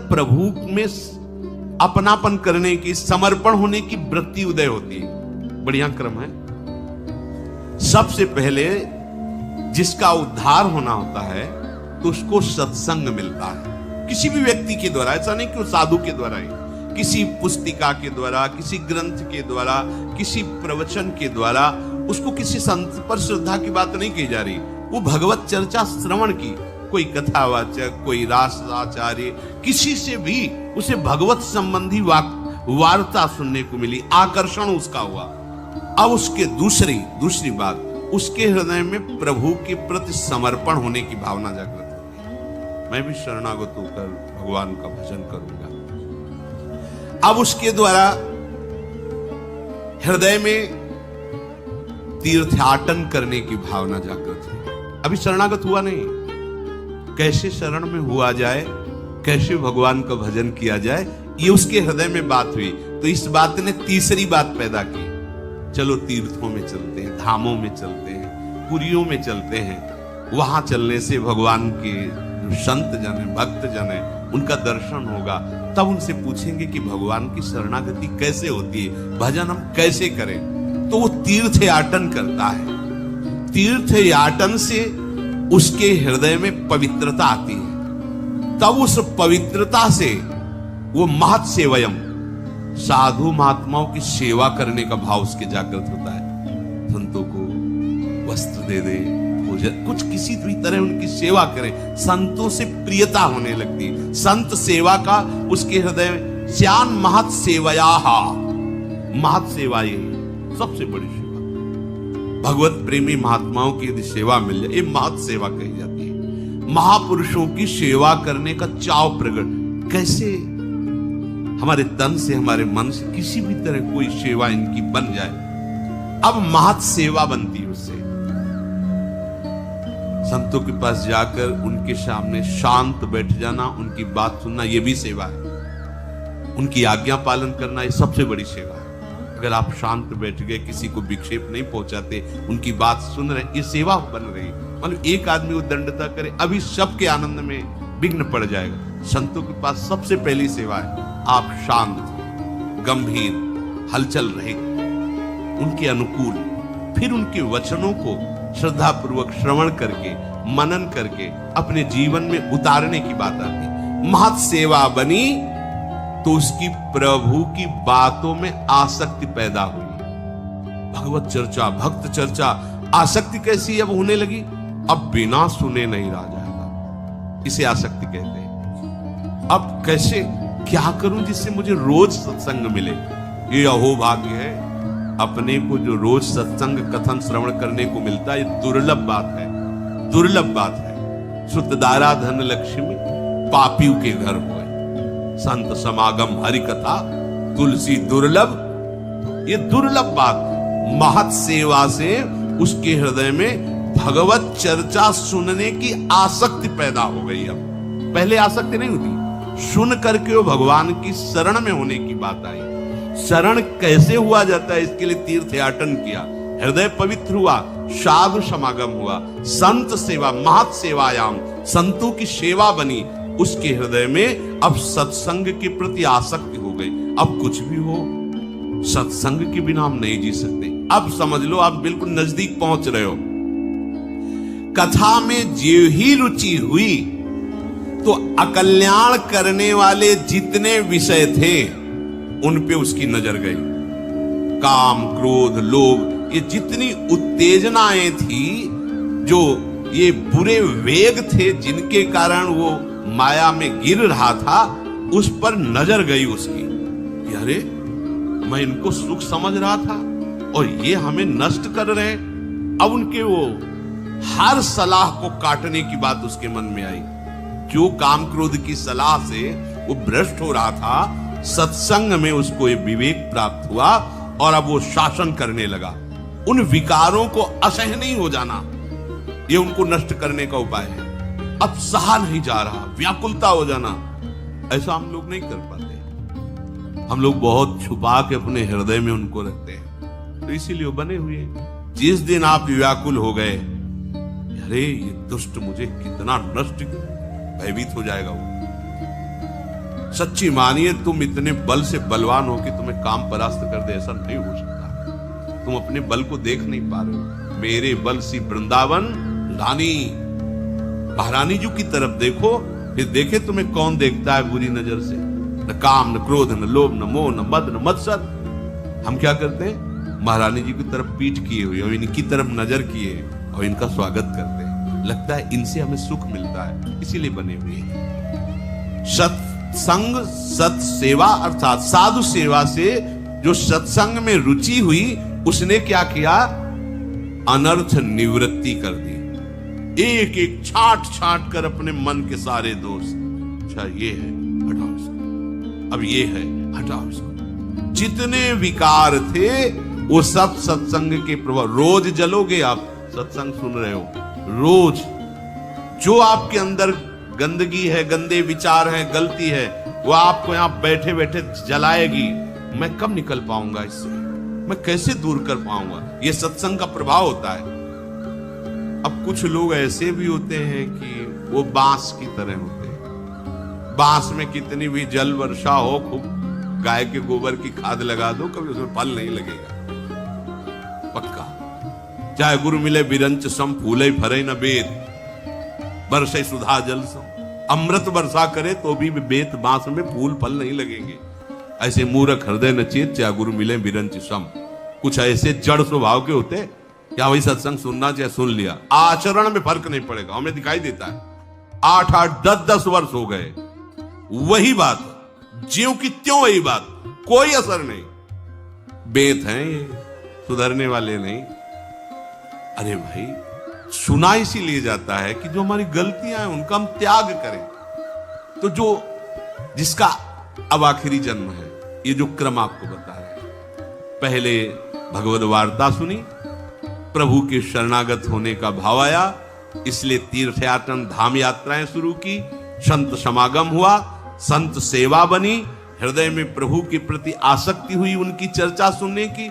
प्रभु में अपनापन करने की, समर्पण होने की वृत्ति उदय होती है। बढ़िया क्रम है। सबसे पहले जिसका उद्धार होना होता है तो उसको सत्संग मिलता है, किसी भी व्यक्ति के द्वारा। ऐसा नहीं कि वो साधु के द्वारा ही, किसी पुस्तिका के द्वारा, किसी ग्रंथ के द्वारा, किसी प्रवचन के द्वारा उसको किसी संत पर श्रद्धा की बात नहीं की जा रही। वो भगवत चर्चा श्रवण की, कोई कथावाचक, कोई रासाचार्य, किसी से भी उसे भगवत संबंधी वार्ता सुनने को मिली, आकर्षण उसका हुआ। अब उसके दूसरी बात, उसके हृदय में प्रभु के प्रति समर्पण होने की भावना जागृत होती है। मैं भी शरणागत होकर भगवान का भजन करूंगा। अब उसके द्वारा हृदय में तीर्थाटन करने की भावना जागृत हुई। अभी शरणागत हुआ नहीं, कैसे शरण में हुआ जाए, कैसे भगवान का भजन किया जाए, ये उसके हृदय में बात हुई। तो इस बात ने तीसरी बात पैदा की, चलो तीर्थों में चलते हैं, धामों में चलते हैं, पुरियों में चलते हैं। वहां चलने से भगवान के जो संत जन है, भक्त जन है, उनका दर्शन होगा। तब उनसे पूछेंगे कि भगवान की शरणागति कैसे होती है, भजन हम कैसे करें। तो वो तीर्थयाटन करता है। तीर्थयाटन से उसके हृदय में पवित्रता आती है। तब उस पवित्रता से वो महत् सेवयम, साधु महात्माओं की सेवा करने का भाव उसके जागृत होता है। संतों को वस्त्र दे दे, भोजन, कुछ किसी भी तरह उनकी सेवा करे। संतों से प्रियता होने लगती। संत सेवा का उसके हृदय में श्यान महत् सेवयाहा, महत् सेवा यही सबसे बड़ी सेवा। भगवत प्रेमी महात्माओं की यदि सेवा मिल जाए, ये महत् सेवा कही जाती है। महापुरुषों की सेवा करने का चाव प्रकट, कैसे हमारे तन से, हमारे मन से किसी भी तरह कोई सेवा इनकी बन जाए, अब महत् सेवा बनती है उससे। संतों के पास जाकर उनके सामने शांत बैठ जाना, उनकी बात सुनना, यह भी सेवा है। उनकी आज्ञा पालन करना, यह सबसे बड़ी सेवा है। अगर आप शांत बैठ गए, किसी को विक्षेप नहीं पहुंचाते, उनकी बात सुन रहे, ये सेवा बन रही। मतलब एक आदमी वो दंडता करे, अभी सबके आनंद में विघ्न पड़ जाएगा। संतों के पास सबसे पहली सेवा है, आप शांत, गंभीर, हलचल रहे, उनके अनुकूल, फिर उनके वचनों को श्रद्धा पूर्वक श्रवण करके, मनन करके अपने जीवन में उतारने की बात आती। महत् सेवा बनी तो उसकी प्रभु की बातों में आसक्ति पैदा हुई। भगवत चर्चा, भक्त चर्चा, आसक्ति कैसी अब होने लगी, अब बिना सुने नहीं रह जाएगा, इसे आसक्ति कहते हैं। अब कैसे, क्या करूं जिससे मुझे रोज सत्संग मिले। ये अहोभाग्य है, अपने को जो रोज सत्संग कथन श्रवण करने को मिलता है, ये दुर्लभ बात है, दुर्लभ बात है। सुतदारा धन लक्ष्मी पापियों के घर हुए, संत समागम हरि कथा तुलसी दुर्लभ, ये दुर्लभ बात। महत् सेवा से उसके हृदय में भगवत चर्चा सुनने की आसक्ति पैदा हो गई। अब पहले आसक्ति नहीं होती, सुन करके वो भगवान की शरण में होने की बात आई। शरण कैसे हुआ जाता है, इसके लिए तीर्थयाटन किया, हृदय पवित्र हुआ, साधु समागम हुआ, संत सेवा, महत् सेवायाम, संतों की सेवा बनी। उसके हृदय में अब सत्संग के प्रति आसक्ति हो गई। अब कुछ भी हो, सत्संग के बिना हम नहीं जी सकते। अब समझ लो, आप बिल्कुल नजदीक पहुंच रहे हो। कथा में जो ही रुचि हुई तो अकल्याण करने वाले जितने विषय थे उन पे उसकी नजर गई। काम, क्रोध, लोभ, ये जितनी उत्तेजनाएं थी, जो ये बुरे वेग थे जिनके कारण वो माया में गिर रहा था, उस पर नजर गई उसकी कि अरे, मैं इनको सुख समझ रहा था और ये हमें नष्ट कर रहे हैं। अब उनके वो हर सलाह को काटने की बात उसके मन में आई। जो काम क्रोध की सलाह से वो भ्रष्ट हो रहा था, सत्संग में उसको ये विवेक प्राप्त हुआ और अब वो शासन करने लगा। उन विकारों को असह्य नहीं हो जाना, ये उनको नष्ट करने का उपाय है। अब सहा नहीं जा रहा, व्याकुलता हो जाना, ऐसा हम लोग नहीं कर पाते। हम लोग बहुत छुपा के अपने हृदय में उनको रखते हैं, तो इसीलिए वो बने हुए हैं। जिस दिन आप व्याकुल हो गए, अरे ये दुष्ट मुझे कितना नष्ट, भयभीत हो जाएगा वो। सच्ची मानिए, तुम इतने बल से बलवान हो कि तुम्हें काम परास्त कर दे, ऐसा नहीं हो सकता। तुम अपने बल को देख नहीं पा रहे हो। मेरे बल सी वृंदावन रानी, महारानी जी की तरफ देखो, फिर देखे तुम्हें कौन देखता है बुरी नजर से। न काम, न क्रोध, न लोभ, न मोह, न मद, न मत्सर। हम क्या करते हैं? महारानी जी की तरफ पीठ किए हुए और इनकी तरफ नजर किए और इनका स्वागत करते हैं। लगता है इनसे हमें सुख मिलता है, इसीलिए बने हुए हैं। सत्संग, सत सेवा अर्थात साधु सेवा से जो सत्संग में रुचि हुई, उसने क्या किया? अनर्थ निवृत्ति कर दी। एक एक छाट छाट कर अपने मन के सारे दोष, अच्छा ये है हटाओ इसको, अब ये है हटाओ इसको, जितने विकार थे वो सब सत्संग के प्रभाव। रोज जलोगे आप, सत्संग सुन रहे हो, रोज जो आपके अंदर गंदगी है, गंदे विचार हैं, गलती है, वो आपको यहां बैठे बैठे जलाएगी। मैं कब निकल पाऊंगा इससे? मैं कैसे दूर कर पाऊंगा? ये सत्संग का प्रभाव होता है। अब कुछ लोग ऐसे भी होते हैं कि वो बांस की तरह होते हैं। बांस में कितनी भी जल वर्षा हो, खूब गाय के गोबर की खाद लगा दो, कभी उसमें फल नहीं लगेगा, पक्का। चाहे गुरु मिले बिरंच सम, फूले फरे न बेत, बरसे सुधा जल सम। अमृत वर्षा करे तो भी बेत बांस में फूल फल नहीं लगेंगे। ऐसे मूर्ख हृदय न चेत, चाहे गुरु मिले बिरंच सम। कुछ ऐसे जड़ स्वभाव के होते, क्या वही सत्संग सुनना चाहे सुन लिया, आचरण में फर्क नहीं पड़ेगा। हमें दिखाई देता है 8-8, 10-10 वर्ष हो गए, वही बात, ज्यों की त्यों वही बात, कोई असर नहीं। बेत हैं ये, सुधरने वाले नहीं। अरे भाई, सुना इसीलिए जाता है कि जो हमारी गलतियां हैं उनका हम त्याग करें। तो जो जिसका अब आखिरी जन्म है, ये जो क्रम आपको बता रहे हैं, पहले भगवद वार्ता सुनी, प्रभु के शरणागत होने का भाव आया, इसलिए तीर्थयाटन धाम यात्राएं शुरू की, संत समागम हुआ, संत सेवा बनी, हृदय में प्रभु के प्रति आसक्ति हुई, उनकी चर्चा सुनने की।